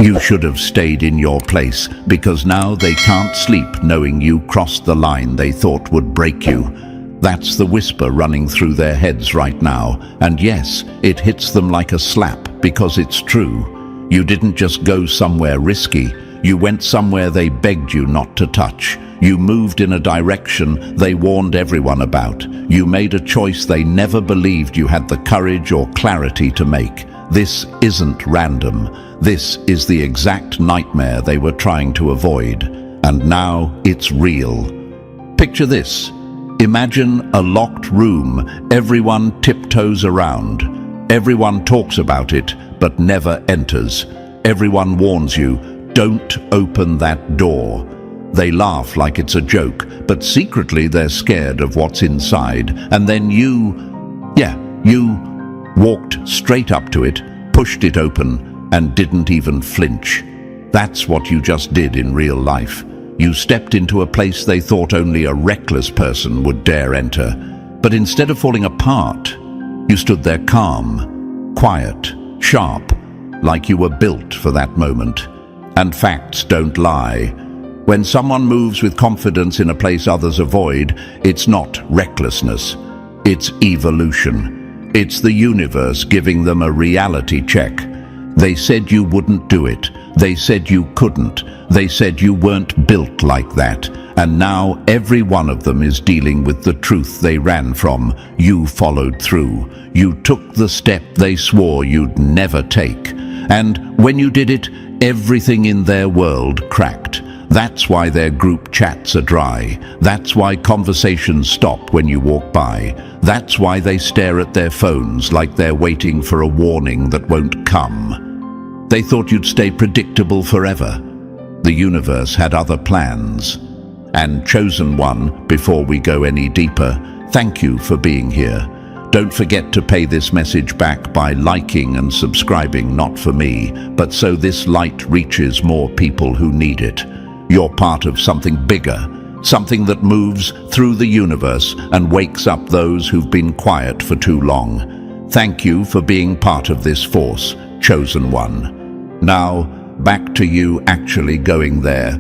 You should have stayed in your place, because now they can't sleep knowing you crossed the line they thought would break you. That's the whisper running through their heads right now, and yes, it hits them like a slap because it's true. You didn't just go somewhere risky, you went somewhere they begged you not to touch. You moved in a direction they warned everyone about. You made a choice they never believed you had the courage or clarity to make. This isn't random. This is the exact nightmare they were trying to avoid. And now it's real. Picture this. Imagine a locked room. Everyone tiptoes around. Everyone talks about it, but never enters. Everyone warns you, don't open that door. They laugh like it's a joke, but secretly they're scared of what's inside. And then you walked straight up to it, pushed it open, and didn't even flinch. That's what you just did in real life. You stepped into a place they thought only a reckless person would dare enter. But instead of falling apart, you stood there calm, quiet, sharp, like you were built for that moment. And facts don't lie. When someone moves with confidence in a place others avoid, it's not recklessness, it's evolution. It's the universe giving them a reality check. They said you wouldn't do it. They said you couldn't. They said you weren't built like that. And now every one of them is dealing with the truth they ran from. You followed through. You took the step they swore you'd never take. And when you did it, everything in their world cracked. That's why their group chats are dry. That's why conversations stop when you walk by. That's why they stare at their phones like they're waiting for a warning that won't come. They thought you'd stay predictable forever. The universe had other plans. And Chosen One, before we go any deeper, thank you for being here. Don't forget to pay this message back by liking and subscribing, not for me, but so this light reaches more people who need it. You're part of something bigger, something that moves through the universe and wakes up those who've been quiet for too long. Thank you for being part of this force, Chosen One. Now, back to you actually going there.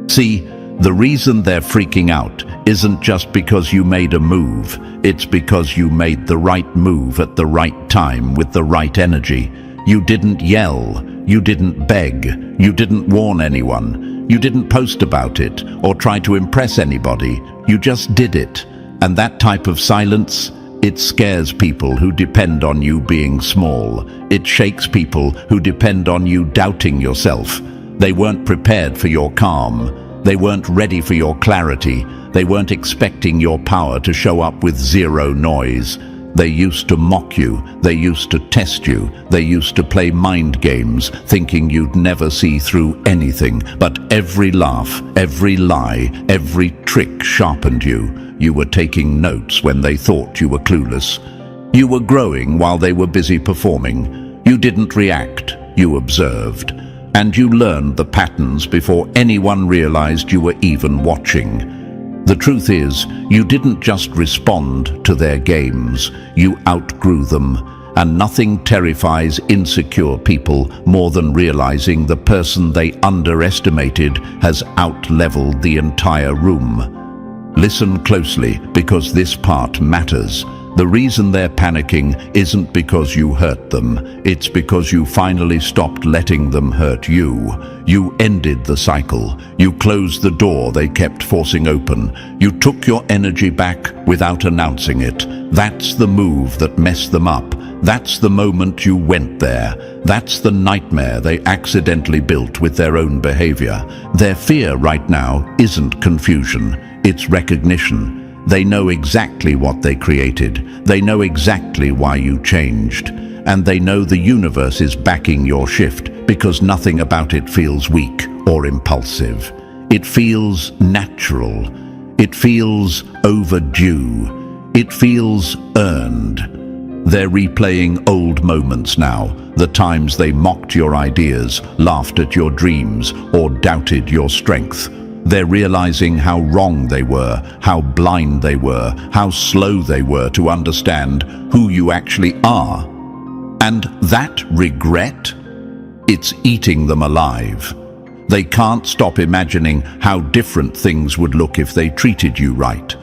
See, the reason they're freaking out isn't just because you made a move, it's because you made the right move at the right time with the right energy. You didn't yell, you didn't beg, you didn't warn anyone. You didn't post about it or try to impress anybody. You just did it. And that type of silence, it scares people who depend on you being small. It shakes people who depend on you doubting yourself. They weren't prepared for your calm. They weren't ready for your clarity. They weren't expecting your power to show up with zero noise. They used to mock you, they used to test you, they used to play mind games, thinking you'd never see through anything. But every laugh, every lie, every trick sharpened you. You were taking notes when they thought you were clueless. You were growing while they were busy performing. You didn't react, you observed. And you learned the patterns before anyone realized you were even watching. The truth is, you didn't just respond to their games, you outgrew them. And nothing terrifies insecure people more than realizing the person they underestimated has out-leveled the entire room. Listen closely, because this part matters. The reason they're panicking isn't because you hurt them. It's because you finally stopped letting them hurt you. You ended the cycle. You closed the door they kept forcing open. You took your energy back without announcing it. That's the move that messed them up. That's the moment you went there. That's the nightmare they accidentally built with their own behavior. Their fear right now isn't confusion. It's recognition. They know exactly what they created. They know exactly why you changed. And they know the universe is backing your shift because nothing about it feels weak or impulsive. It feels natural. It feels overdue. It feels earned. They're replaying old moments now, the times they mocked your ideas, laughed at your dreams, or doubted your strength. They're realizing how wrong they were, how blind they were, how slow they were to understand who you actually are. And that regret, It's eating them alive. They can't stop imagining how different things would look if they treated you right.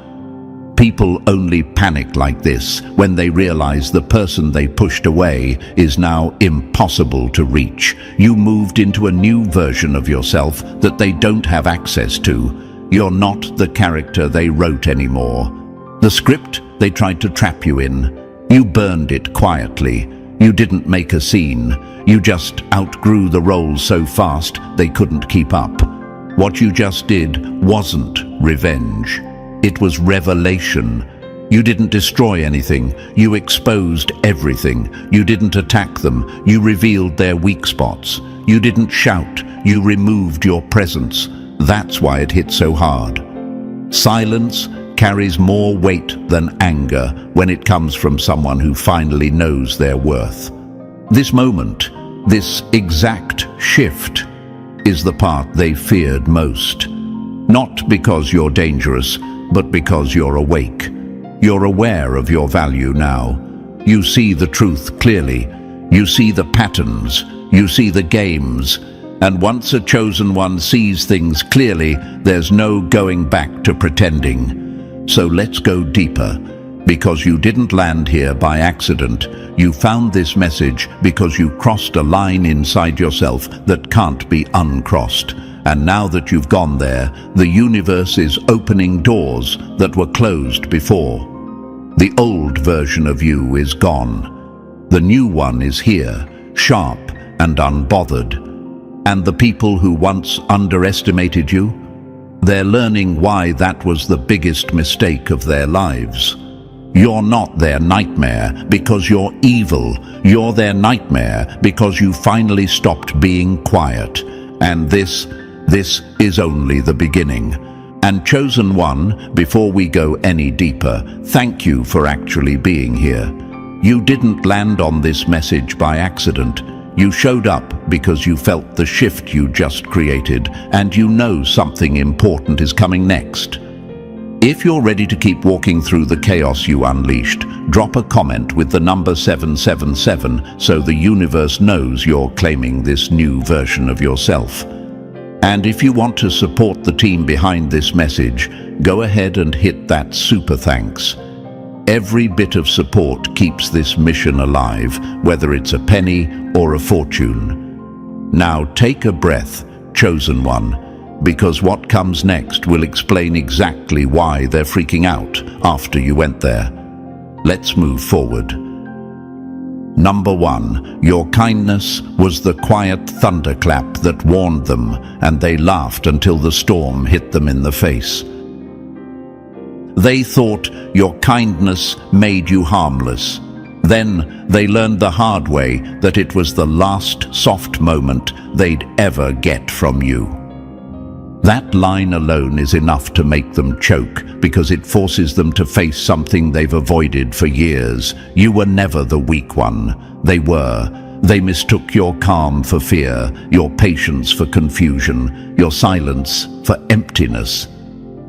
People only panic like this when they realize the person they pushed away is now impossible to reach. You moved into a new version of yourself that they don't have access to. You're not the character they wrote anymore. The script they tried to trap you in. You burned it quietly. You didn't make a scene. You just outgrew the role so fast they couldn't keep up. What you just did wasn't revenge. It was revelation. You didn't destroy anything. You exposed everything. You didn't attack them. You revealed their weak spots. You didn't shout. You removed your presence. That's why it hit so hard. Silence carries more weight than anger when it comes from someone who finally knows their worth. This moment, this exact shift, is the part they feared most. Not because you're dangerous, but because you're awake. You're aware of your value now. You see the truth clearly. You see the patterns. You see the games. And once a chosen one sees things clearly, there's no going back to pretending. So let's go deeper. Because you didn't land here by accident. You found this message because you crossed a line inside yourself that can't be uncrossed. And now that you've gone there, the universe is opening doors that were closed before. The old version of you is gone. The new one is here, sharp and unbothered. And the people who once underestimated you, they're learning why that was the biggest mistake of their lives. You're not their nightmare because you're evil. You're their nightmare because you finally stopped being quiet. And this is only the beginning. And Chosen One, before we go any deeper, thank you for actually being here. You didn't land on this message by accident. You showed up because you felt the shift you just created, and you know something important is coming next. If you're ready to keep walking through the chaos you unleashed, drop a comment with the number 777 so the universe knows you're claiming this new version of yourself. And if you want to support the team behind this message, go ahead and hit that super thanks. Every bit of support keeps this mission alive, whether it's a penny or a fortune. Now take a breath, Chosen One, because what comes next will explain exactly why they're freaking out after you went there. Let's move forward. Number 1, your kindness was the quiet thunderclap that warned them, and they laughed until the storm hit them in the face. They thought your kindness made you harmless. Then they learned the hard way that it was the last soft moment they'd ever get from you. That line alone is enough to make them choke because it forces them to face something they've avoided for years. You were never the weak one. They were. They mistook your calm for fear, your patience for confusion, your silence for emptiness.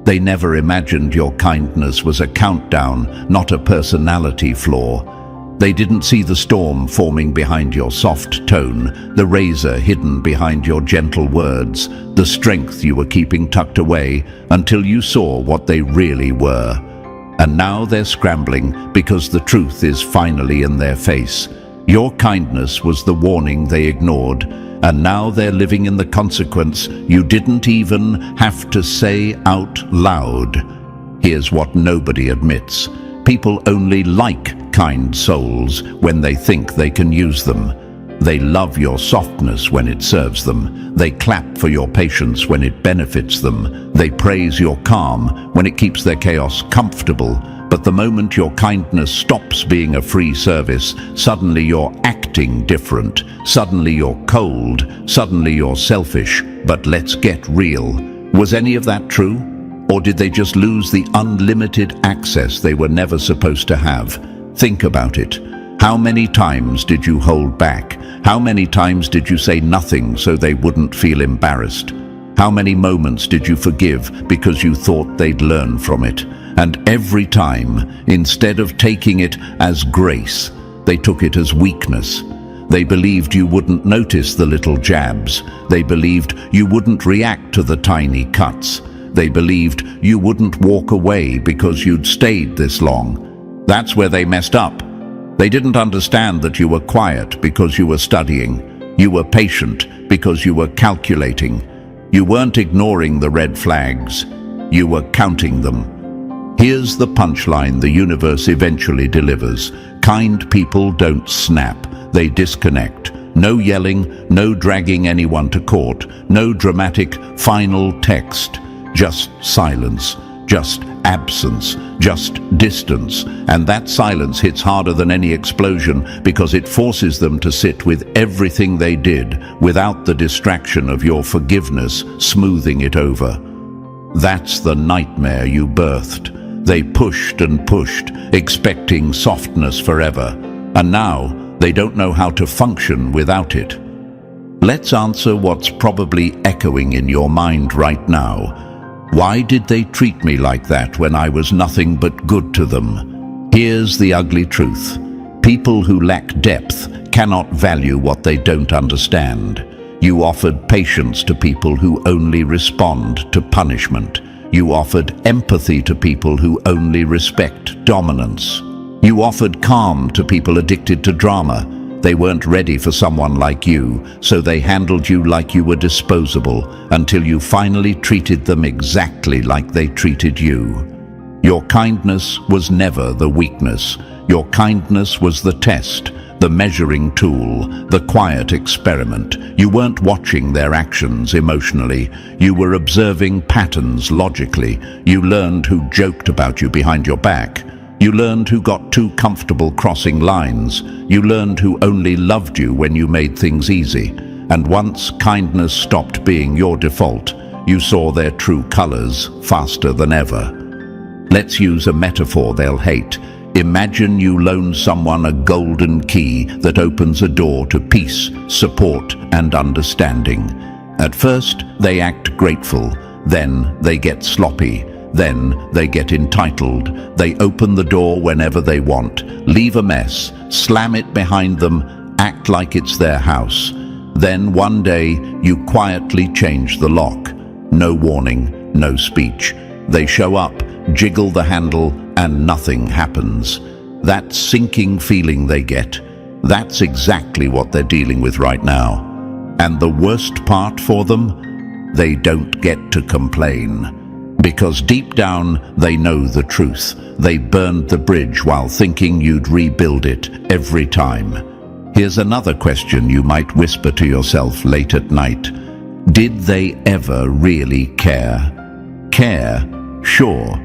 They never imagined your kindness was a countdown, not a personality flaw. They didn't see the storm forming behind your soft tone, the razor hidden behind your gentle words, the strength you were keeping tucked away until you saw what they really were. And now they're scrambling because the truth is finally in their face. Your kindness was the warning they ignored, and now they're living in the consequence you didn't even have to say out loud. Here's what nobody admits. People only like kind souls when they think they can use them. They love your softness when it serves them. They clap for your patience when it benefits them. They praise your calm when it keeps their chaos comfortable. But the moment your kindness stops being a free service, suddenly you're acting different. Suddenly you're cold. Suddenly you're selfish. But let's get real. Was any of that true? Or did they just lose the unlimited access they were never supposed to have? Think about it. How many times did you hold back? How many times did you say nothing so they wouldn't feel embarrassed? How many moments did you forgive because you thought they'd learn from it? And every time, instead of taking it as grace, they took it as weakness. They believed you wouldn't notice the little jabs. They believed you wouldn't react to the tiny cuts. They believed you wouldn't walk away because you'd stayed this long. That's where they messed up. They didn't understand that you were quiet because you were studying. You were patient because you were calculating. You weren't ignoring the red flags. You were counting them. Here's the punchline the universe eventually delivers. Kind people don't snap. They disconnect. No yelling, no dragging anyone to court, no dramatic final text. Just silence, just absence, just distance. And that silence hits harder than any explosion because it forces them to sit with everything they did without the distraction of your forgiveness smoothing it over. That's the nightmare you birthed. They pushed and pushed, expecting softness forever. And now, they don't know how to function without it. Let's answer what's probably echoing in your mind right now. Why did they treat me like that when I was nothing but good to them? Here's the ugly truth. People who lack depth cannot value what they don't understand. You offered patience to people who only respond to punishment. You offered empathy to people who only respect dominance. You offered calm to people addicted to drama. They weren't ready for someone like you, so they handled you like you were disposable until you finally treated them exactly like they treated you. Your kindness was never the weakness. Your kindness was the test, the measuring tool, the quiet experiment. You weren't watching their actions emotionally. You were observing patterns logically. You learned who joked about you behind your back. You learned who got too comfortable crossing lines. You learned who only loved you when you made things easy. And once kindness stopped being your default, you saw their true colors faster than ever. Let's use a metaphor they'll hate. Imagine you loan someone a golden key that opens a door to peace, support, and understanding. At first, they act grateful. Then they get sloppy. Then they get entitled. They open the door whenever they want, leave a mess, slam it behind them, act like it's their house. Then one day, you quietly change the lock. No warning, no speech. They show up, jiggle the handle, and nothing happens. That sinking feeling they get, that's exactly what they're dealing with right now. And the worst part for them? They don't get to complain. Because deep down, they know the truth. They burned the bridge while thinking you'd rebuild it every time. Here's another question you might whisper to yourself late at night. Did they ever really care? Care, sure,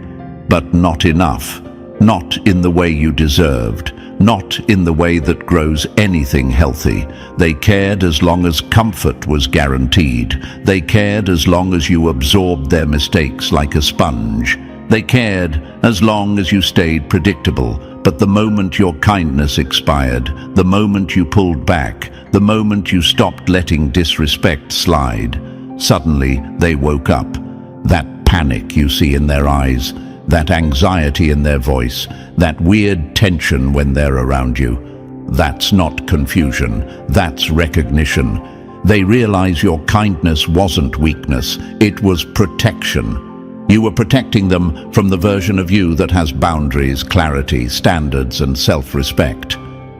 but not enough. Not in the way you deserved. Not in the way that grows anything healthy. They cared as long as comfort was guaranteed. They cared as long as you absorbed their mistakes like a sponge. They cared as long as you stayed predictable. But the moment your kindness expired, the moment you pulled back, the moment you stopped letting disrespect slide, suddenly they woke up. That panic you see in their eyes, that anxiety in their voice, that weird tension when they're around you. That's not confusion, that's recognition. They realize your kindness wasn't weakness, it was protection. You were protecting them from the version of you that has boundaries, clarity, standards, and self-respect.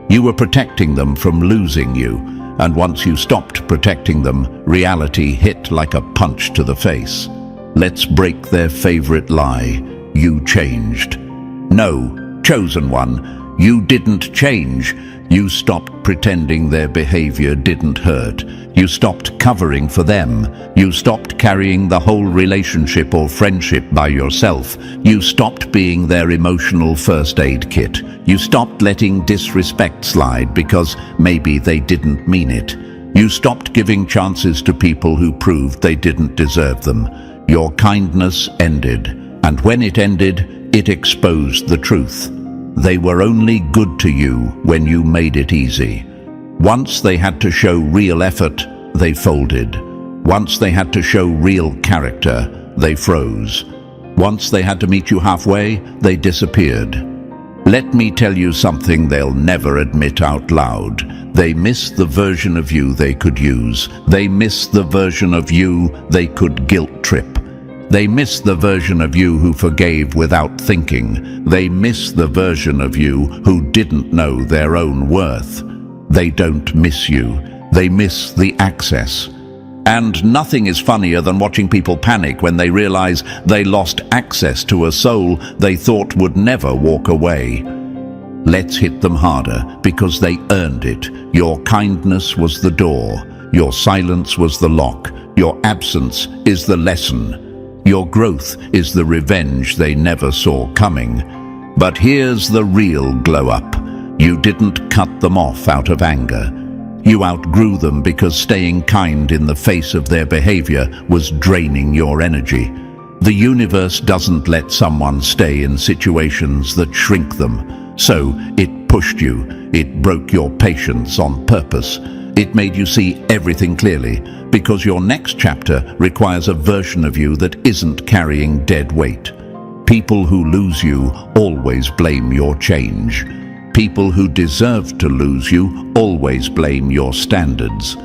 You were protecting them from losing you, and once you stopped protecting them, reality hit like a punch to the face. Let's break their favorite lie. You changed. No, chosen one, you didn't change. You stopped pretending their behavior didn't hurt. You stopped covering for them. You stopped carrying the whole relationship or friendship by yourself. You stopped being their emotional first aid kit. You stopped letting disrespect slide because maybe they didn't mean it. You stopped giving chances to people who proved they didn't deserve them. Your kindness ended. And when it ended, it exposed the truth. They were only good to you when you made it easy. Once they had to show real effort, they folded. Once they had to show real character, they froze. Once they had to meet you halfway, they disappeared. Let me tell you something they'll never admit out loud. They miss the version of you they could use. They miss the version of you they could guilt trip. They miss the version of you who forgave without thinking. They miss the version of you who didn't know their own worth. They don't miss you. They miss the access. And nothing is funnier than watching people panic when they realize they lost access to a soul they thought would never walk away. Let's hit them harder because they earned it. Your kindness was the door. Your silence was the lock. Your absence is the lesson. Your growth is the revenge they never saw coming. But here's the real glow-up. You didn't cut them off out of anger. You outgrew them because staying kind in the face of their behavior was draining your energy. The universe doesn't let someone stay in situations that shrink them. So it pushed you. It broke your patience on purpose. It made you see everything clearly, because your next chapter requires a version of you that isn't carrying dead weight. People who lose you always blame your change. People who deserve to lose you always blame your standards.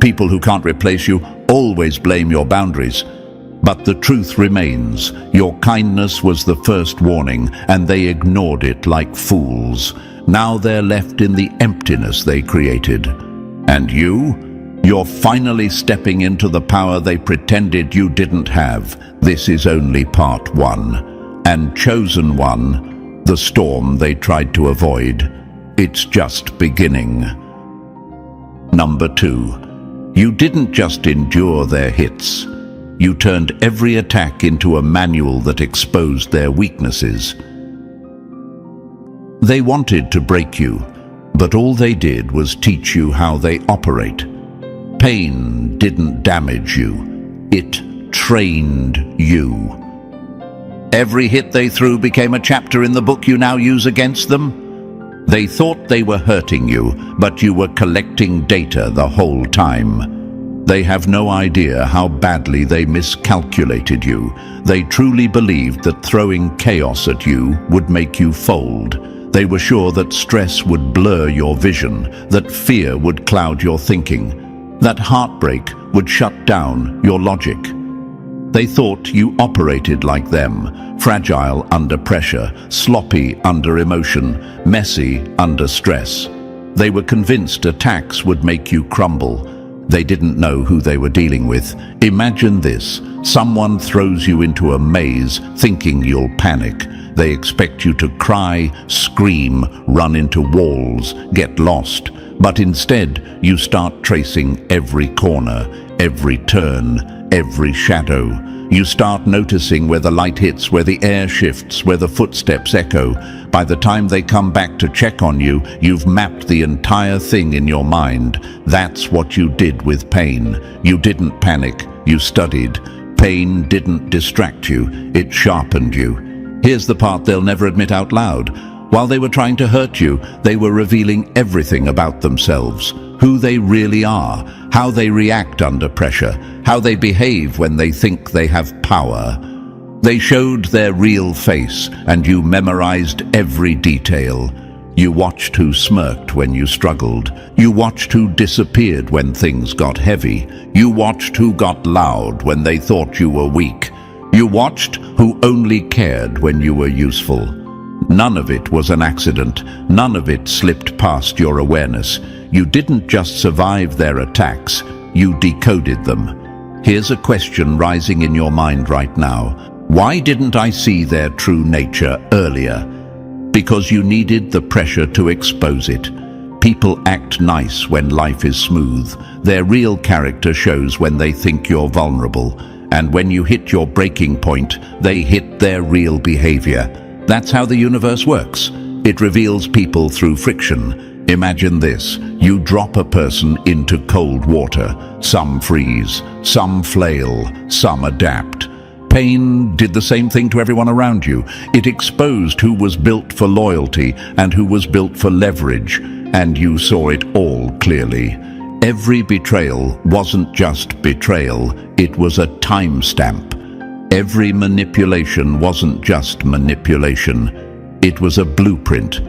People who can't replace you always blame your boundaries. But the truth remains, your kindness was the first warning, and they ignored it like fools. Now they're left in the emptiness they created. And you're finally stepping into the power they pretended you didn't have. This is only part one. And chosen one, the storm they tried to avoid, it's just beginning. Number 2. You didn't just endure their hits. You turned every attack into a manual that exposed their weaknesses. They wanted to break you, but all they did was teach you how they operate. Pain didn't damage you. It trained you. Every hit they threw became a chapter in the book you now use against them. They thought they were hurting you, but you were collecting data the whole time. They have no idea how badly they miscalculated you. They truly believed that throwing chaos at you would make you fold. They were sure that stress would blur your vision, that fear would cloud your thinking, that heartbreak would shut down your logic. They thought you operated like them, fragile under pressure, sloppy under emotion, messy under stress. They were convinced attacks would make you crumble. They didn't know who they were dealing with. Imagine this. Someone throws you into a maze thinking you'll panic. They expect you to cry, scream, run into walls, get lost. But instead, you start tracing every corner, every turn, every shadow. You start noticing where the light hits, where the air shifts, where the footsteps echo. By the time they come back to check on you, you've mapped the entire thing in your mind. That's what you did with pain. You didn't panic, you studied. Pain didn't distract you, it sharpened you. Here's the part they'll never admit out loud. While they were trying to hurt you, they were revealing everything about themselves. Who they really are, how they react under pressure, how they behave when they think they have power. They showed their real face, and you memorized every detail. You watched who smirked when you struggled. You watched who disappeared when things got heavy. You watched who got loud when they thought you were weak. You watched who only cared when you were useful. None of it was an accident. None of it slipped past your awareness. You didn't just survive their attacks, you decoded them. Here's a question rising in your mind right now. Why didn't I see their true nature earlier? Because you needed the pressure to expose it. People act nice when life is smooth. Their real character shows when they think you're vulnerable. And when you hit your breaking point, they hit their real behavior. That's how the universe works. It reveals people through friction. Imagine this. You drop a person into cold water. Some freeze, some flail, some adapt. Pain did the same thing to everyone around you. It exposed who was built for loyalty and who was built for leverage. And you saw it all clearly. Every betrayal wasn't just betrayal, it was a timestamp. Every manipulation wasn't just manipulation, it was a blueprint.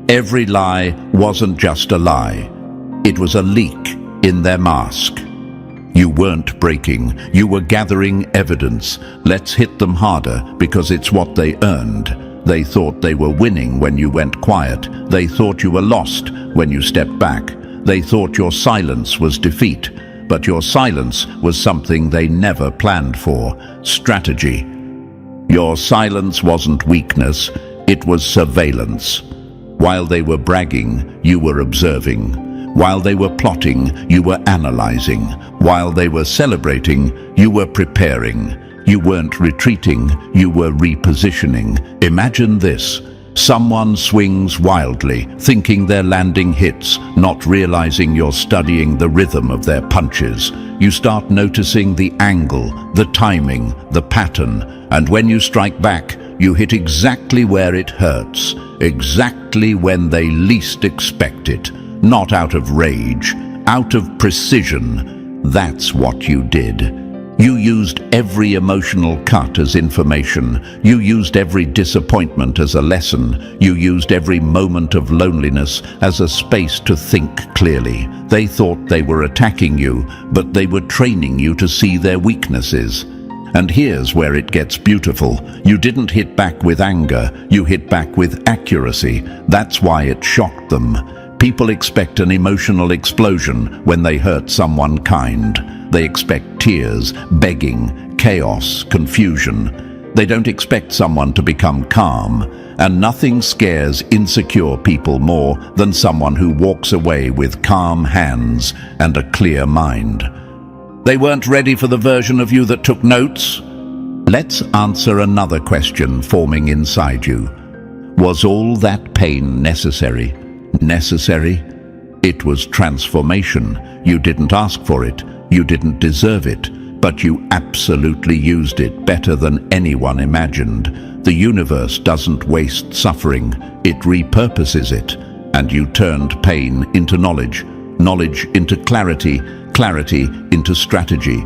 Every lie wasn't just a lie, It was a leak in their mask. You weren't breaking, you were gathering evidence. Let's hit them harder because it's what they earned. They thought they were winning when you went quiet. They thought you were lost when you stepped back. They thought your silence was defeat. But your silence was something they never planned for: strategy. Your silence wasn't weakness, it was surveillance. While they were bragging, you were observing. While they were plotting, you were analyzing. While they were celebrating, you were preparing. You weren't retreating, you were repositioning. Imagine this. Someone swings wildly, thinking they're landing hits, not realizing you're studying the rhythm of their punches. You start noticing the angle, the timing, the pattern, and when you strike back, you hit exactly where it hurts, exactly when they least expect it. Not out of rage, out of precision. That's what you did. You used every emotional cut as information. You used every disappointment as a lesson. You used every moment of loneliness as a space to think clearly. They thought they were attacking you, but they were training you to see their weaknesses. And here's where it gets beautiful. You didn't hit back with anger, you hit back with accuracy. That's why it shocked them. People expect an emotional explosion when they hurt someone kind. They expect tears, begging, chaos, confusion. They don't expect someone to become calm. And nothing scares insecure people more than someone who walks away with calm hands and a clear mind. They weren't ready for the version of you that took notes. Let's answer another question forming inside you. Was all that pain necessary? Necessary? It was transformation. You didn't ask for it. You didn't deserve it. But you absolutely used it better than anyone imagined. The universe doesn't waste suffering. It repurposes it. And you turned pain into knowledge, knowledge into clarity, clarity into strategy.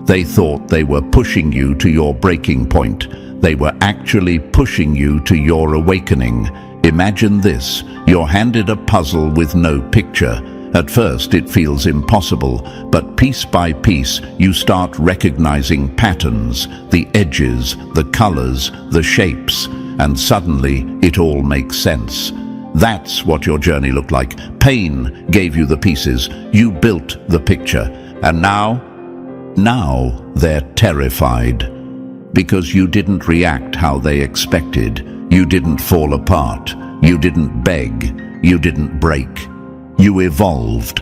They thought they were pushing you to your breaking point. They were actually pushing you to your awakening. Imagine this. You're handed a puzzle with no picture. At first it feels impossible, but piece by piece you start recognizing patterns, the edges, the colors, the shapes, and suddenly it all makes sense. That's what your journey looked like. Pain gave you the pieces. You built the picture. And now they're terrified. Because you didn't react how they expected. You didn't fall apart. You didn't beg. You didn't break. You evolved.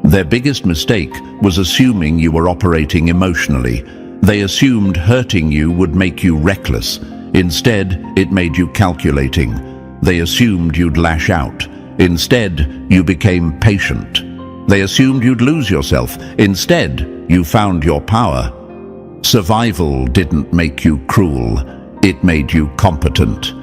Their biggest mistake was assuming you were operating emotionally. They assumed hurting you would make you reckless. Instead, it made you calculating. They assumed you'd lash out. Instead, you became patient. They assumed you'd lose yourself. Instead, you found your power. Survival didn't make you cruel. It made you competent.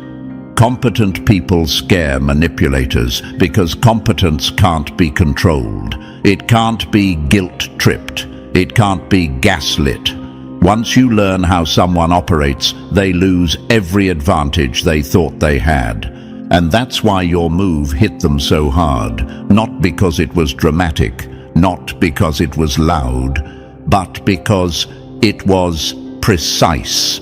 Competent people scare manipulators because competence can't be controlled. It can't be guilt-tripped. It can't be gaslit. Once you learn how someone operates, they lose every advantage they thought they had. And that's why your move hit them so hard. Not because it was dramatic, not because it was loud, but because it was precise.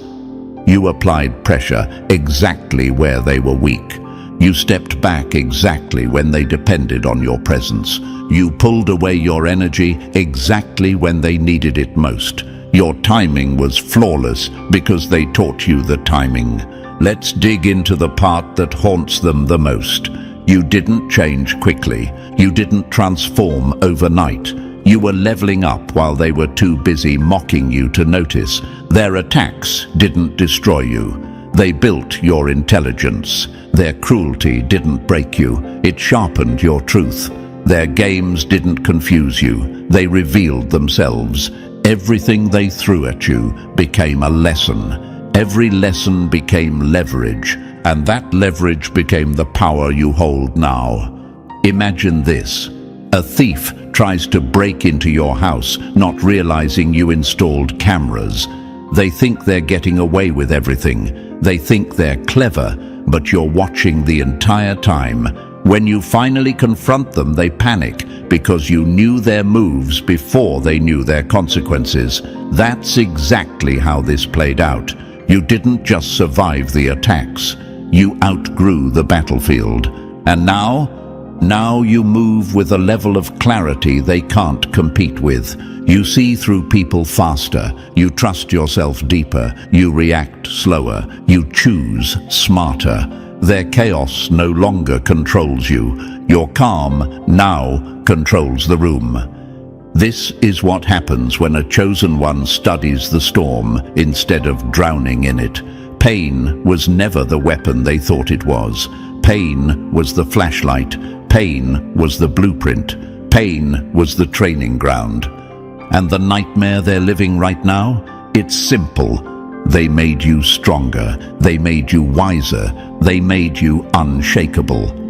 You applied pressure exactly where they were weak. You stepped back exactly when they depended on your presence. You pulled away your energy exactly when they needed it most. Your timing was flawless because they taught you the timing. Let's dig into the part that haunts them the most. You didn't change quickly. You didn't transform overnight. You were leveling up while they were too busy mocking you to notice. Their attacks didn't destroy you. They built your intelligence. Their cruelty didn't break you. It sharpened your truth. Their games didn't confuse you. They revealed themselves. Everything they threw at you became a lesson. Every lesson became leverage, and that leverage became the power you hold now. Imagine this. A thief tries to break into your house, not realizing you installed cameras. They think they're getting away with everything. They think they're clever, but you're watching the entire time. When you finally confront them, they panic because you knew their moves before they knew their consequences. That's exactly how this played out. You didn't just survive the attacks. You outgrew the battlefield. And now you move with a level of clarity they can't compete with. You see through people faster. You trust yourself deeper. You react slower. You choose smarter. Their chaos no longer controls you. Your calm now controls the room. This is what happens when a chosen one studies the storm instead of drowning in it. Pain was never the weapon they thought it was. Pain was the flashlight. Pain was the blueprint. Pain was the training ground. And the nightmare they're living right now? It's simple. They made you stronger. They made you wiser. They made you unshakable.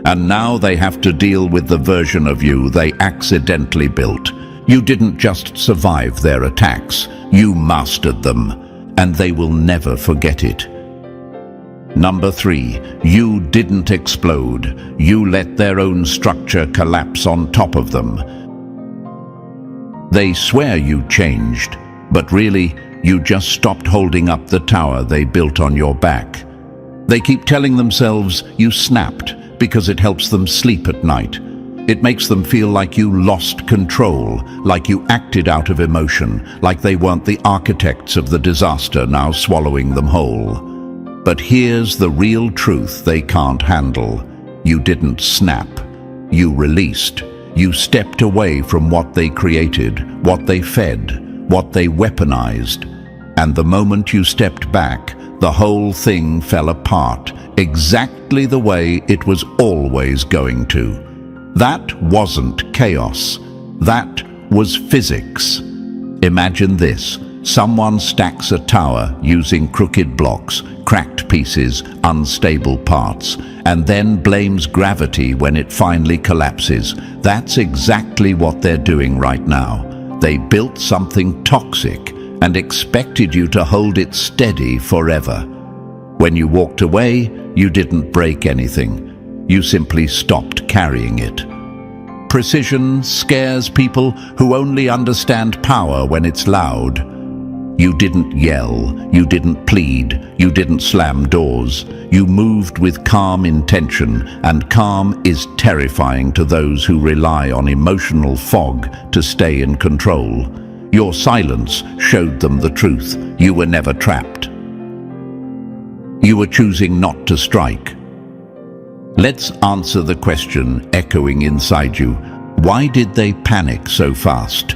And now they have to deal with the version of you they accidentally built. You didn't just survive their attacks. You mastered them. And they will never forget it. Number 3, you didn't explode. You let their own structure collapse on top of them. They swear you changed, but really, you just stopped holding up the tower they built on your back. They keep telling themselves you snapped because it helps them sleep at night. It makes them feel like you lost control, like you acted out of emotion, like they weren't the architects of the disaster now swallowing them whole. But here's the real truth they can't handle. You didn't snap. You released. You stepped away from what they created, what they fed, what they weaponized. And the moment you stepped back, the whole thing fell apart, exactly the way it was always going to. That wasn't chaos. That was physics. Imagine this. Someone stacks a tower using crooked blocks, cracked pieces, unstable parts, and then blames gravity when it finally collapses. That's exactly what they're doing right now. They built something toxic and expected you to hold it steady forever. When you walked away, you didn't break anything. You simply stopped carrying it. Precision scares people who only understand power when it's loud. You didn't yell, you didn't plead, you didn't slam doors. You moved with calm intention, and calm is terrifying to those who rely on emotional fog to stay in control. Your silence showed them the truth. You were never trapped. You were choosing not to strike. Let's answer the question echoing inside you. Why did they panic so fast?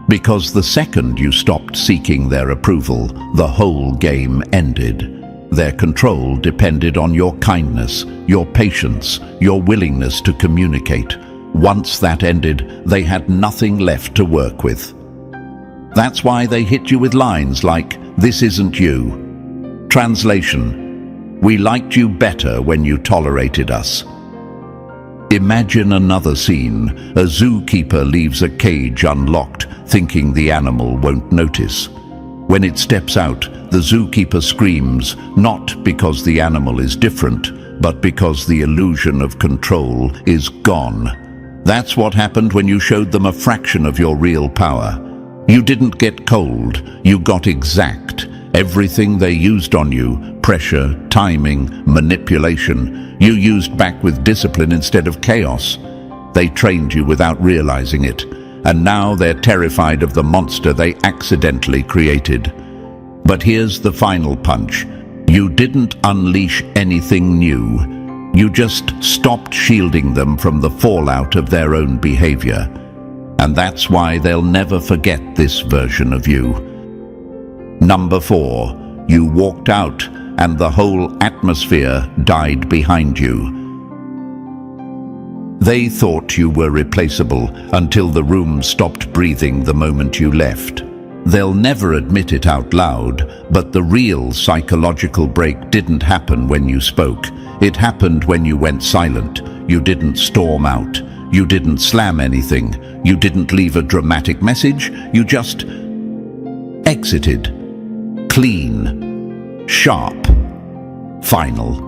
Because the second you stopped seeking their approval, the whole game ended. Their control depended on your kindness, your patience, your willingness to communicate. Once that ended, they had nothing left to work with. That's why they hit you with lines like, "This isn't you." Translation: we liked you better when you tolerated us. Imagine another scene. A zookeeper leaves a cage unlocked, thinking the animal won't notice. When it steps out, the zookeeper screams, not because the animal is different, but because the illusion of control is gone. That's what happened when you showed them a fraction of your real power. You didn't get cold, you got exact. Everything they used on you, pressure, timing, manipulation, you used back with discipline instead of chaos. They trained you without realizing it, and now they're terrified of the monster they accidentally created. But here's the final punch. You didn't unleash anything new. You just stopped shielding them from the fallout of their own behavior. And that's why they'll never forget this version of you. Number 4, you walked out and the whole atmosphere died behind you. They thought you were replaceable until the room stopped breathing the moment you left. They'll never admit it out loud, but the real psychological break didn't happen when you spoke. It happened when you went silent. You didn't storm out. You didn't slam anything. You didn't leave a dramatic message. You just exited. Clean. Sharp. Final.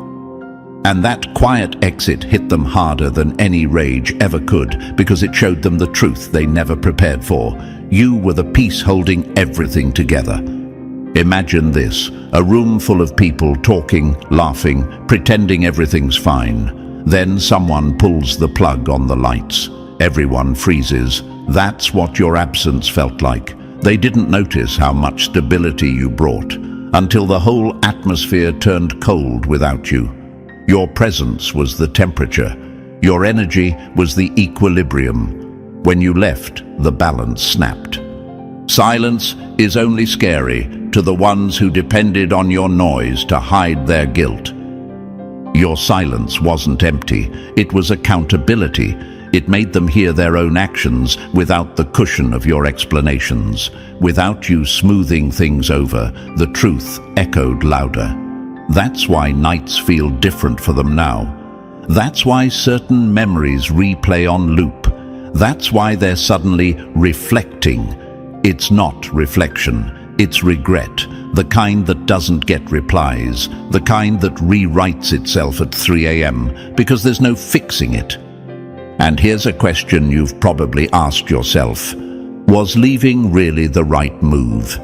And that quiet exit hit them harder than any rage ever could, because it showed them the truth they never prepared for. You were the piece holding everything together. Imagine this, a room full of people talking, laughing, pretending everything's fine. Then someone pulls the plug on the lights. Everyone freezes. That's what your absence felt like. They didn't notice how much stability you brought, until the whole atmosphere turned cold without you. Your presence was the temperature. Your energy was the equilibrium. When you left, the balance snapped. Silence is only scary to the ones who depended on your noise to hide their guilt. Your silence wasn't empty. It was accountability. It made them hear their own actions without the cushion of your explanations. Without you smoothing things over, the truth echoed louder. That's why nights feel different for them now. That's why certain memories replay on loop. That's why they're suddenly reflecting. It's not reflection, it's regret. The kind that doesn't get replies. The kind that rewrites itself at 3 a.m. because there's no fixing it. And here's a question you've probably asked yourself. Was leaving really the right move?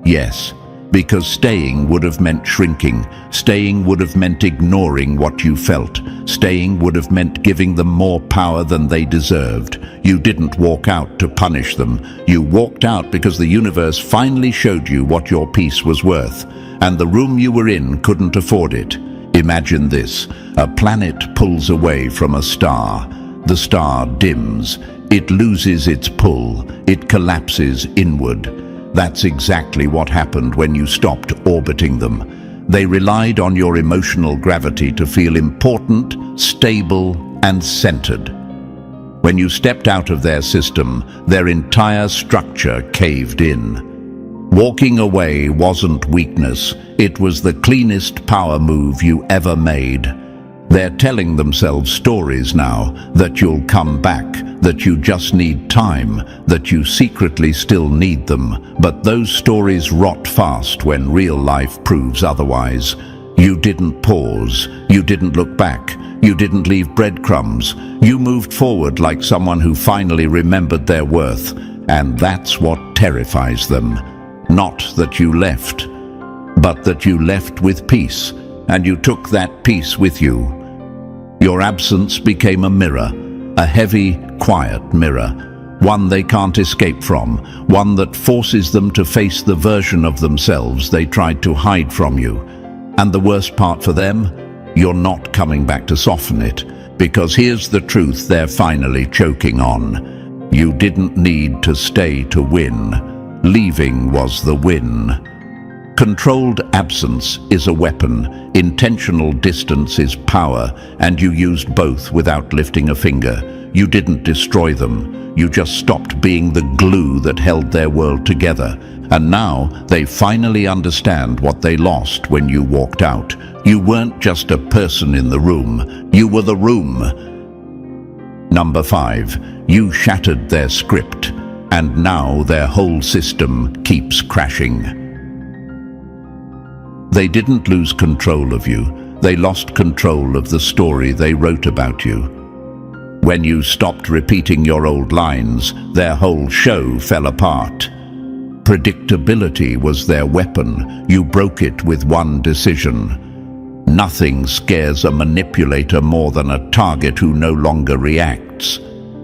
Yes. Because staying would have meant shrinking. Staying would have meant ignoring what you felt. Staying would have meant giving them more power than they deserved. You didn't walk out to punish them. You walked out because the universe finally showed you what your peace was worth, and the room you were in couldn't afford it. Imagine this. A planet pulls away from a star. The star dims. It loses its pull. It collapses inward. That's exactly what happened when you stopped orbiting them. They relied on your emotional gravity to feel important, stable, and centered. When you stepped out of their system, their entire structure caved in. Walking away wasn't weakness. It was the cleanest power move you ever made. They're telling themselves stories now, that you'll come back, that you just need time, that you secretly still need them. But those stories rot fast when real life proves otherwise. You didn't pause, you didn't look back, you didn't leave breadcrumbs. You moved forward like someone who finally remembered their worth. And that's what terrifies them. Not that you left, but that you left with peace, and you took that peace with you. Your absence became a mirror, a heavy, quiet mirror, one they can't escape from, one that forces them to face the version of themselves they tried to hide from you. And the worst part for them, you're not coming back to soften it, because here's the truth they're finally choking on. You didn't need to stay to win. Leaving was the win. Controlled absence is a weapon, intentional distance is power, and you used both without lifting a finger. You didn't destroy them, you just stopped being the glue that held their world together. And now they finally understand what they lost when you walked out. You weren't just a person in the room, you were the room. Number 5, you shattered their script, and now their whole system keeps crashing. They didn't lose control of you. They lost control of the story they wrote about you. When you stopped repeating your old lines, their whole show fell apart. Predictability was their weapon. You broke it with one decision. Nothing scares a manipulator more than a target who no longer reacts.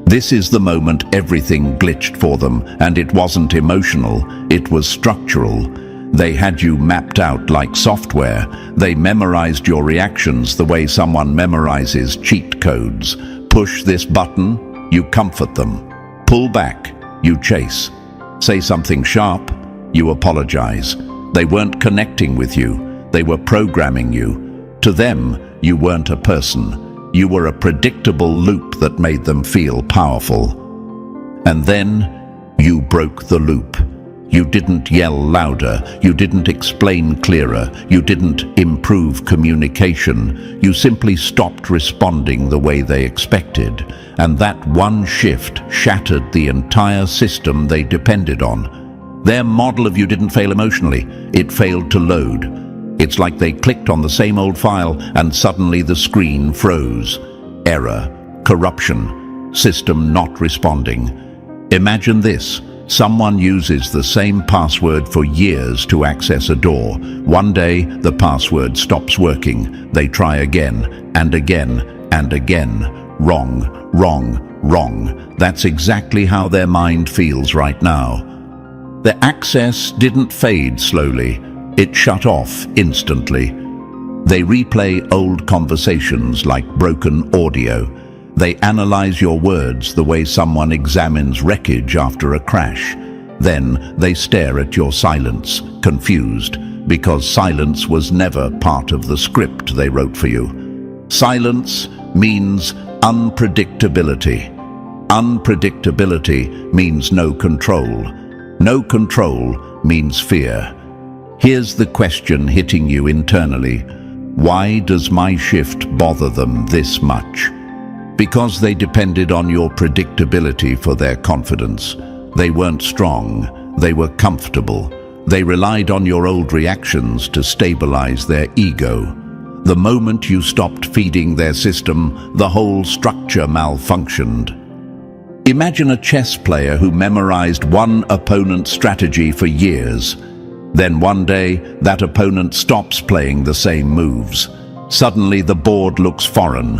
This is the moment everything glitched for them, and it wasn't emotional, it was structural. They had you mapped out like software. They memorized your reactions the way someone memorizes cheat codes. Push this button, you comfort them. Pull back, you chase. Say something sharp, you apologize. They weren't connecting with you, they were programming you. To them, you weren't a person. You were a predictable loop that made them feel powerful. And then, you broke the loop. You didn't yell louder, you didn't explain clearer, you didn't improve communication. You simply stopped responding the way they expected. And that one shift shattered the entire system they depended on. Their model of you didn't fail emotionally, it failed to load. It's like they clicked on the same old file and suddenly the screen froze. Error, corruption, system not responding. Imagine this. Someone uses the same password for years to access a door. One day, the password stops working. They try again, and again, and again. Wrong, wrong, wrong. That's exactly how their mind feels right now. The access didn't fade slowly. It shut off instantly. They replay old conversations like broken audio. They analyze your words the way someone examines wreckage after a crash. Then they stare at your silence, confused, because silence was never part of the script they wrote for you. Silence means unpredictability. Unpredictability means no control. No control means fear. Here's the question hitting you internally. Why does my shift bother them this much? Because they depended on your predictability for their confidence. They weren't strong. They were comfortable. They relied on your old reactions to stabilize their ego. The moment you stopped feeding their system, the whole structure malfunctioned. Imagine a chess player who memorized one opponent's strategy for years. Then one day, that opponent stops playing the same moves. Suddenly the board looks foreign.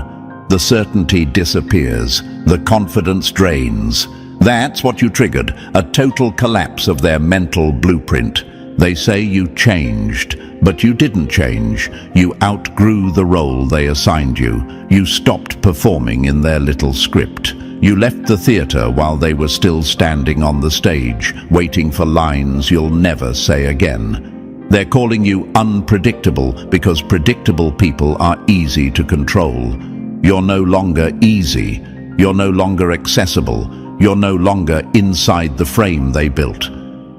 The certainty disappears. The confidence drains. That's what you triggered, a total collapse of their mental blueprint. They say you changed, but you didn't change. You outgrew the role they assigned you. You stopped performing in their little script. You left the theater while they were still standing on the stage, waiting for lines you'll never say again. They're calling you unpredictable because predictable people are easy to control. You're no longer easy. You're no longer accessible. You're no longer inside the frame they built.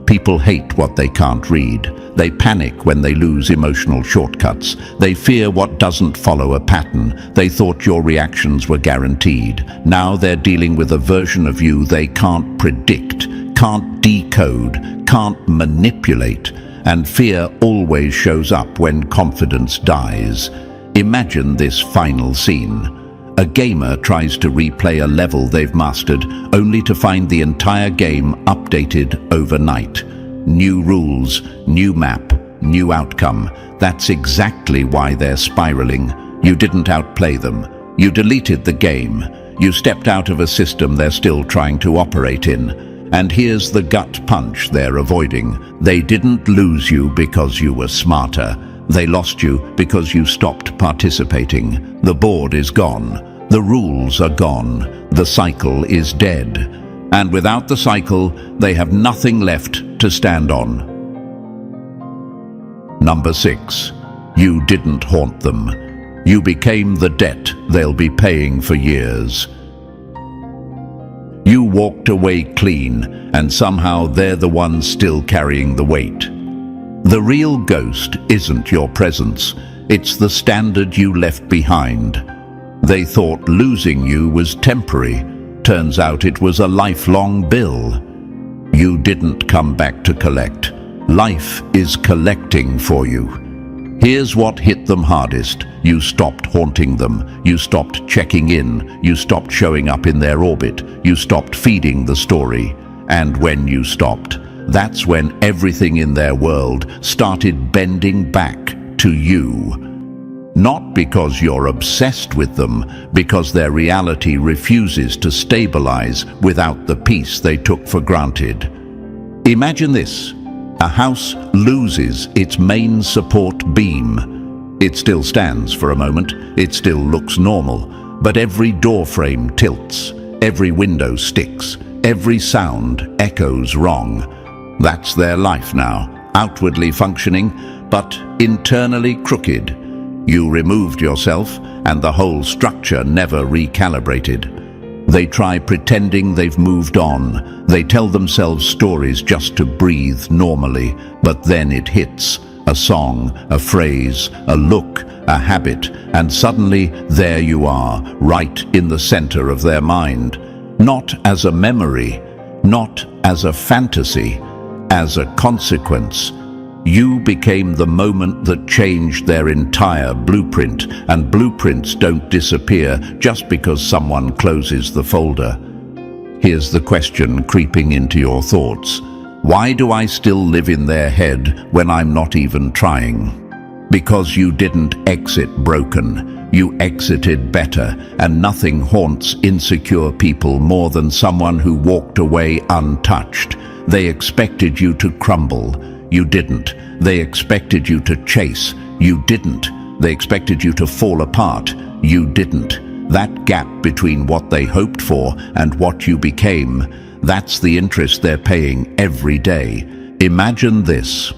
People hate what they can't read. They panic when they lose emotional shortcuts. They fear what doesn't follow a pattern. They thought your reactions were guaranteed. Now they're dealing with a version of you they can't predict, can't decode, can't manipulate. And fear always shows up when confidence dies. Imagine this final scene. A gamer tries to replay a level they've mastered, only to find the entire game updated overnight. New rules, new map, new outcome. That's exactly why they're spiraling. You didn't outplay them. You deleted the game. You stepped out of a system they're still trying to operate in. And here's the gut punch they're avoiding. They didn't lose you because you were smarter. They lost you because you stopped participating. The board is gone. The rules are gone. The cycle is dead. And without the cycle, they have nothing left to stand on. Number 6. You didn't haunt them. You became the debt they'll be paying for years. You walked away clean, and somehow they're the ones still carrying the weight. The real ghost isn't your presence. It's the standard you left behind. They thought losing you was temporary. Turns out it was a lifelong bill. You didn't come back to collect. Life is collecting for you. Here's what hit them hardest. You stopped haunting them. You stopped checking in. You stopped showing up in their orbit. You stopped feeding the story. And when you stopped, that's when everything in their world started bending back to you. Not because you're obsessed with them, because their reality refuses to stabilize without the peace they took for granted. Imagine this. A house loses its main support beam. It still stands for a moment. It still looks normal. But every door frame tilts. Every window sticks. Every sound echoes wrong. That's their life now, outwardly functioning, but internally crooked. You removed yourself, and the whole structure never recalibrated. They try pretending they've moved on. They tell themselves stories just to breathe normally, but then it hits. A song, a phrase, a look, a habit, and suddenly there you are, right in the center of their mind. Not as a memory, not as a fantasy, as a consequence. You became the moment that changed their entire blueprint, and blueprints don't disappear just because someone closes the folder. Here's the question creeping into your thoughts. Why do I still live in their head when I'm not even trying? Because you didn't exit broken. You exited better, and nothing haunts insecure people more than someone who walked away untouched. They expected you to crumble. You didn't. They expected you to chase. You didn't. They expected you to fall apart. You didn't. That gap between what they hoped for and what you became, that's the interest they're paying every day. Imagine this.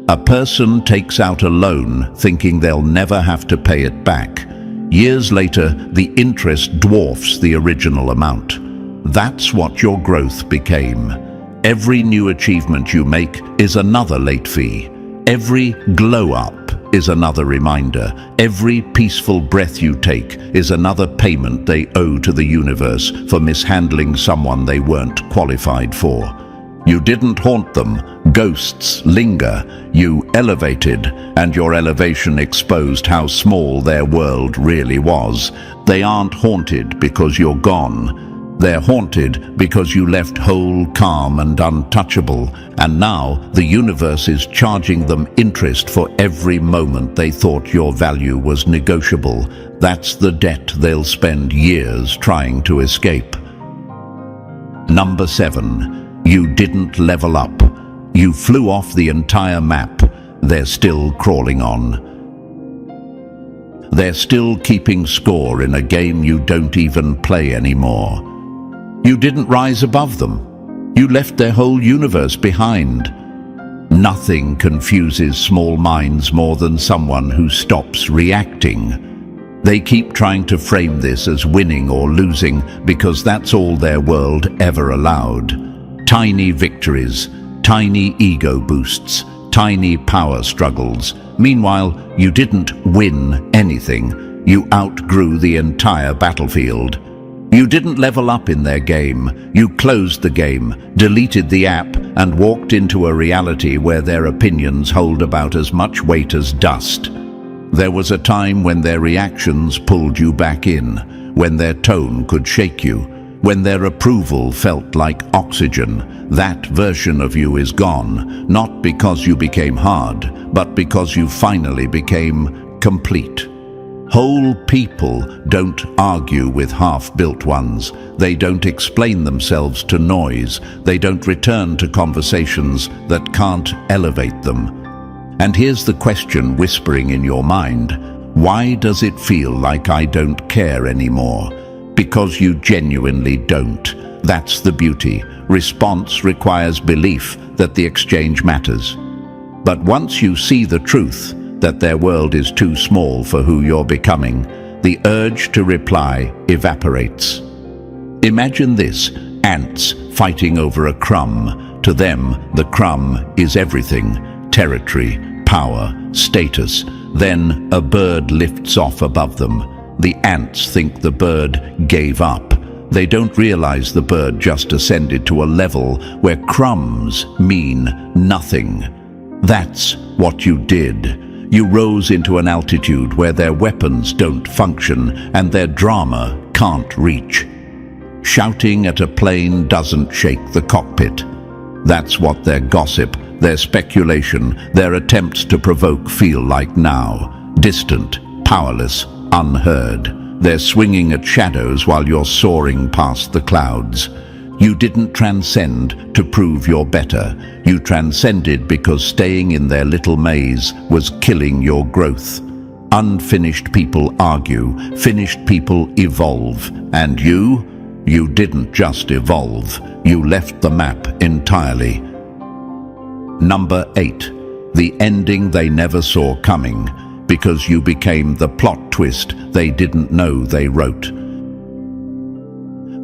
A person takes out a loan thinking they'll never have to pay it back. Years later, the interest dwarfs the original amount. That's what your growth became. Every new achievement you make is another late fee. Every glow-up is another reminder. Every peaceful breath you take is another payment they owe to the universe for mishandling someone they weren't qualified for. You didn't haunt them. Ghosts linger. You elevated, and your elevation exposed how small their world really was. They aren't haunted because you're gone. They're haunted because you left whole, calm, and untouchable, and now the universe is charging them interest for every moment they thought your value was negotiable. That's the debt they'll spend years trying to escape. Number 7. You didn't level up. You flew off the entire map. They're still crawling on. They're still keeping score in a game you don't even play anymore. You didn't rise above them. You left their whole universe behind. Nothing confuses small minds more than someone who stops reacting. They keep trying to frame this as winning or losing because that's all their world ever allowed. Tiny victories, tiny ego boosts, tiny power struggles. Meanwhile, you didn't win anything. You outgrew the entire battlefield. You didn't level up in their game. You closed the game, deleted the app, and walked into a reality where their opinions hold about as much weight as dust. There was a time when their reactions pulled you back in, when their tone could shake you, when their approval felt like oxygen. That version of you is gone, not because you became hard, but because you finally became complete. Whole people don't argue with half-built ones. They don't explain themselves to noise. They don't return to conversations that can't elevate them. And here's the question whispering in your mind. Why does it feel like I don't care anymore? Because you genuinely don't. That's the beauty. Response requires belief that the exchange matters. But once you see the truth, that their world is too small for who you're becoming, the urge to reply evaporates. Imagine this, ants fighting over a crumb. To them, the crumb is everything: territory, power, status. Then a bird lifts off above them. The ants think the bird gave up. They don't realize the bird just ascended to a level where crumbs mean nothing. That's what you did. You rose into an altitude where their weapons don't function and their drama can't reach. Shouting at a plane doesn't shake the cockpit. That's what their gossip, their speculation, their attempts to provoke feel like now. Distant, powerless, unheard. They're swinging at shadows while you're soaring past the clouds. You didn't transcend to prove you're better. You transcended because staying in their little maze was killing your growth. Unfinished people argue, finished people evolve. And you didn't just evolve. You left the map entirely. Number 8. The ending they never saw coming, because you became the plot twist they didn't know they wrote.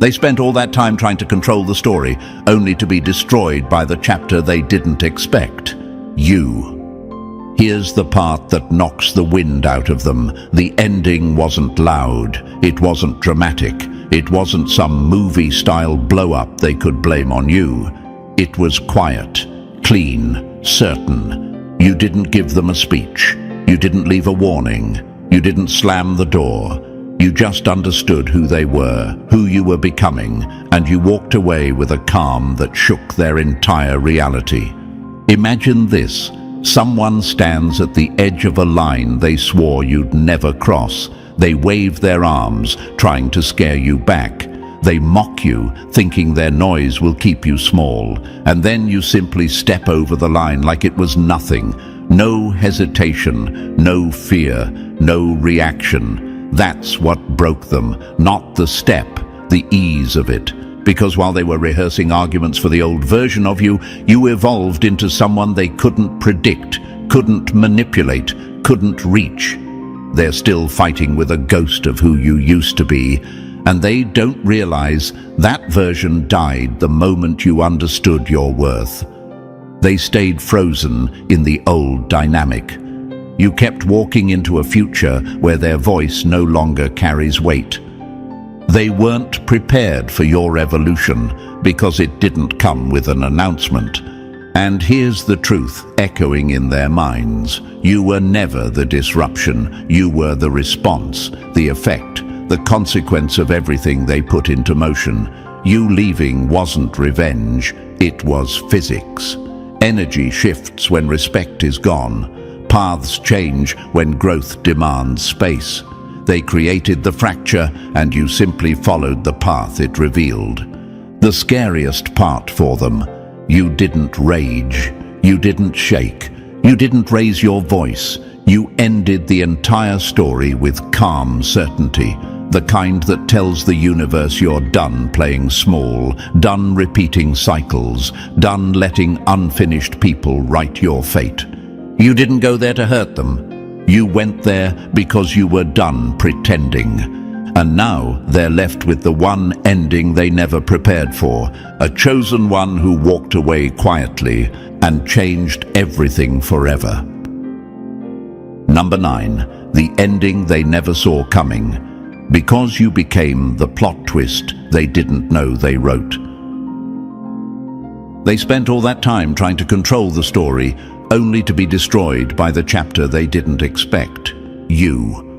They spent all that time trying to control the story, only to be destroyed by the chapter they didn't expect. You. Here's the part that knocks the wind out of them. The ending wasn't loud. It wasn't dramatic. It wasn't some movie-style blow-up they could blame on you. It was quiet, clean, certain. You didn't give them a speech. You didn't leave a warning. You didn't slam the door. You just understood who they were, who you were becoming, and you walked away with a calm that shook their entire reality. Imagine this. Someone stands at the edge of a line they swore you'd never cross. They wave their arms, trying to scare you back. They mock you, thinking their noise will keep you small. And then you simply step over the line like it was nothing. No hesitation, no fear, no reaction. That's what broke them, not the step, the ease of it. Because while they were rehearsing arguments for the old version of you, you evolved into someone they couldn't predict, couldn't manipulate, couldn't reach. They're still fighting with a ghost of who you used to be, and they don't realize that version died the moment you understood your worth. They stayed frozen in the old dynamic. You kept walking into a future where their voice no longer carries weight. They weren't prepared for your evolution because it didn't come with an announcement. And here's the truth echoing in their minds. You were never the disruption. You were the response, the effect, the consequence of everything they put into motion. You leaving wasn't revenge, it was physics. Energy shifts when respect is gone. Paths change when growth demands space. They created the fracture, and you simply followed the path it revealed. The scariest part for them, you didn't rage, you didn't shake, you didn't raise your voice. You ended the entire story with calm certainty, the kind that tells the universe you're done playing small, done repeating cycles, done letting unfinished people write your fate. You didn't go there to hurt them. You went there because you were done pretending. And now they're left with the one ending they never prepared for, a chosen one who walked away quietly and changed everything forever. Number 9, the ending they never saw coming. Because you became the plot twist they didn't know they wrote. They spent all that time trying to control the story, only to be destroyed by the chapter they didn't expect. You.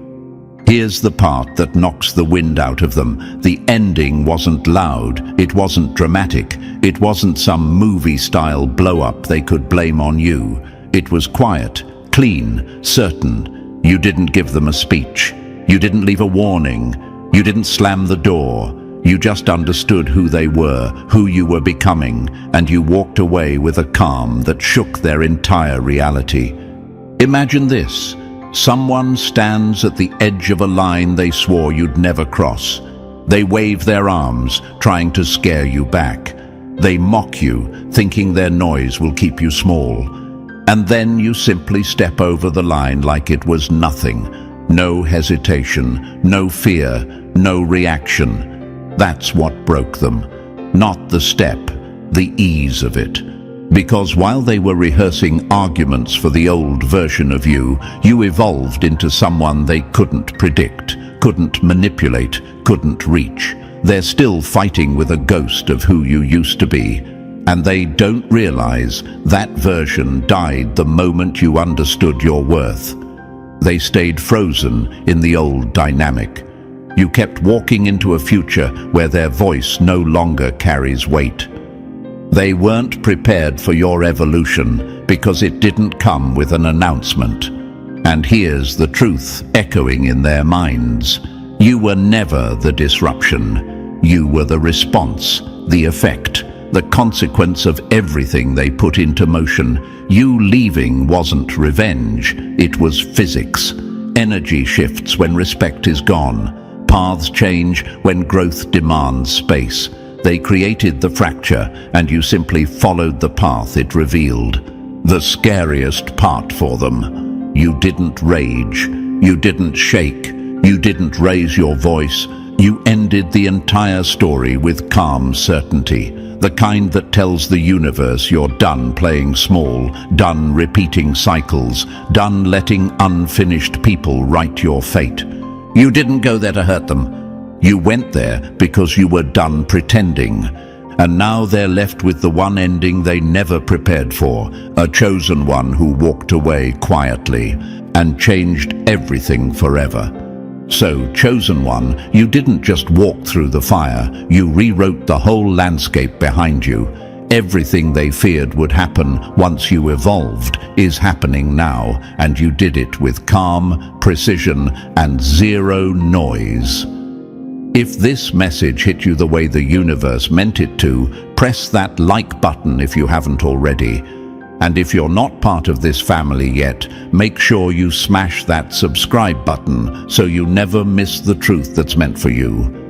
Here's the part that knocks the wind out of them. The ending wasn't loud, it wasn't dramatic, it wasn't some movie-style blow-up they could blame on you. It was quiet, clean, certain. You didn't give them a speech. You didn't leave a warning. You didn't slam the door. You just understood who they were, who you were becoming, and you walked away with a calm that shook their entire reality. Imagine this. Someone stands at the edge of a line they swore you'd never cross. They wave their arms, trying to scare you back. They mock you, thinking their noise will keep you small. And then you simply step over the line like it was nothing. No hesitation, no fear, no reaction. That's what broke them, not the step, the ease of it. Because while they were rehearsing arguments for the old version of you, you evolved into someone they couldn't predict, couldn't manipulate, couldn't reach. They're still fighting with a ghost of who you used to be. And they don't realize that version died the moment you understood your worth. They stayed frozen in the old dynamic. You kept walking into a future where their voice no longer carries weight. They weren't prepared for your evolution because it didn't come with an announcement. And here's the truth echoing in their minds. You were never the disruption. You were the response, the effect, the consequence of everything they put into motion. You leaving wasn't revenge, it was physics. Energy shifts when respect is gone. Paths change when growth demands space. They created the fracture, and you simply followed the path it revealed. The scariest part for them. You didn't rage. You didn't shake. You didn't raise your voice. You ended the entire story with calm certainty. The kind that tells the universe you're done playing small, done repeating cycles, done letting unfinished people write your fate. You didn't go there to hurt them. You went there because you were done pretending. And now they're left with the one ending they never prepared for, a chosen one who walked away quietly and changed everything forever. So, chosen one, you didn't just walk through the fire, you rewrote the whole landscape behind you. Everything they feared would happen once you evolved is happening now, and you did it with calm, precision, and zero noise. If this message hit you the way the universe meant it to, press that like button if you haven't already. And if you're not part of this family yet, make sure you smash that subscribe button so you never miss the truth that's meant for you.